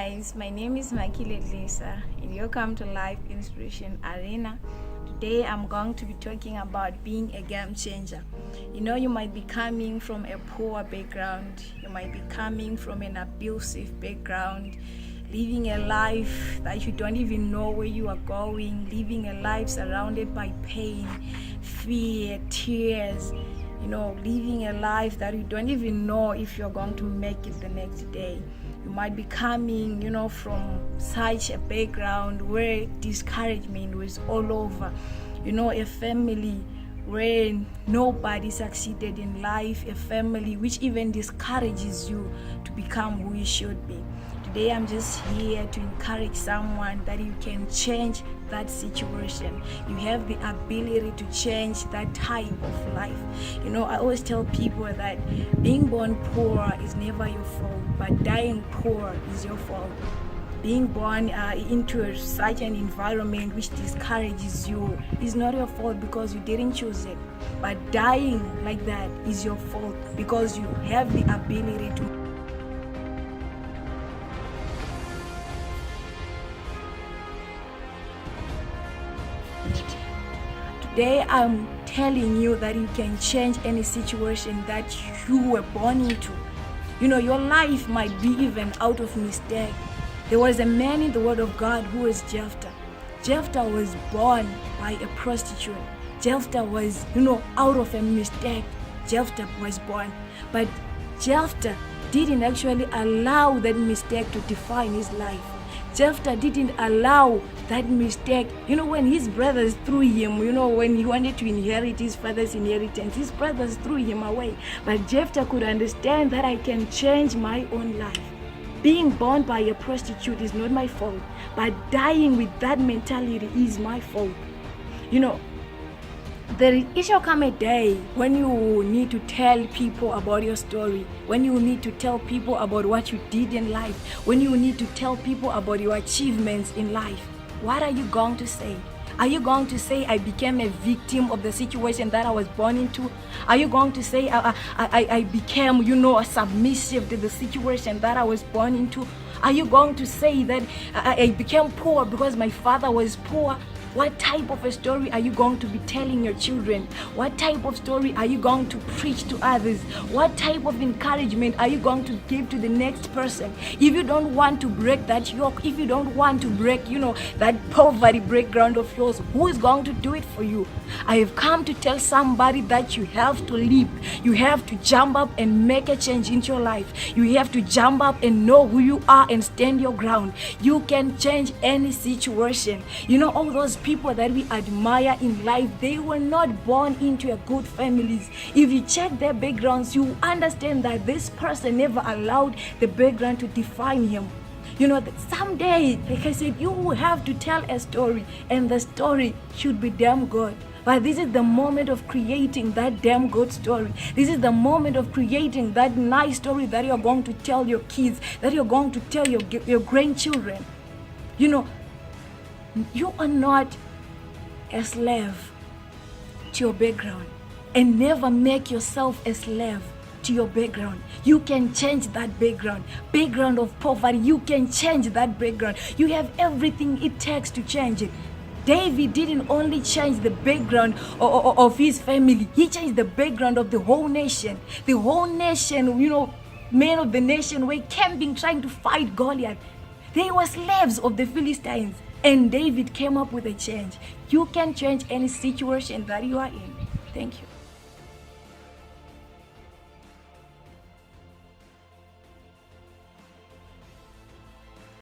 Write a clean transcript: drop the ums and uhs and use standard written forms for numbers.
guys, my name is Makile Lisa and welcome to Life Inspiration Arena. Today I'm going to be talking about being a game changer. You might be coming from a poor background, you might be coming from an abusive background, living a life that you don't even know where you are going, living a life surrounded by pain, fear, tears, living a life that you don't even know if you're going to make it the next day. You might be coming, from such a background where discouragement was all over. A family where nobody succeeded in life, a family which even discourages you to become who you should be. Today I'm just here to encourage someone that you can change that situation. You have the ability to change that type of life. I always tell people that being born poor is never your fault, but dying poor is your fault. Being born into such an environment which discourages you is not your fault because you didn't choose it. But dying like that is your fault because you have the ability to. Today I'm telling you that you can change any situation that you were born into. Your life might be even out of mistake. There was a man in the Word of God who was Jephthah. Jephthah was born by a prostitute. Jephthah was, out of a mistake. Jephthah was born. But Jephthah didn't actually allow that mistake to define his life. Jephthah didn't allow that mistake. When his brothers threw him, when he wanted to inherit his father's inheritance, his brothers threw him away. But Jephthah could understand that I can change my own life. Being born by a prostitute is not my fault, but dying with that mentality is my fault. It shall come a day when you need to tell people about your story, when you need to tell people about what you did in life, when you need to tell people about your achievements in life. What are you going to say? Are you going to say I became a victim of the situation that I was born into? Are you going to say I became, a submissive to the situation that I was born into? Are you going to say that I became poor because my father was poor? What type of a story are you going to be telling your children? What type of story are you going to preach to others? What type of encouragement are you going to give to the next person? If you don't want to break that yoke, if you don't want to break, that poverty background of yours, who is going to do it for you? I have come to tell somebody that you have to leap. You have to jump up and make a change in your life. You have to jump up and know who you are and stand your ground. You can change any situation. All those people that we admire in life, they were not born into a good families. If you check their backgrounds, you understand that this person never allowed the background to define him. That someday, like I said, you will have to tell a story, and the story should be damn good. But this is the moment of creating that damn good story. This is the moment of creating that nice story that you're going to tell your kids, that you're going to tell your grandchildren. You are not a slave to your background, and never make yourself a slave to your background. You can change that background of poverty. You can change that background. You have everything it takes to change it. David didn't only change the background of his family, he changed the background of the whole nation. The whole nation, men of the nation were camping trying to fight Goliath. They were slaves of the Philistines. And David came up with a change. You can change any situation that you are in. Thank you.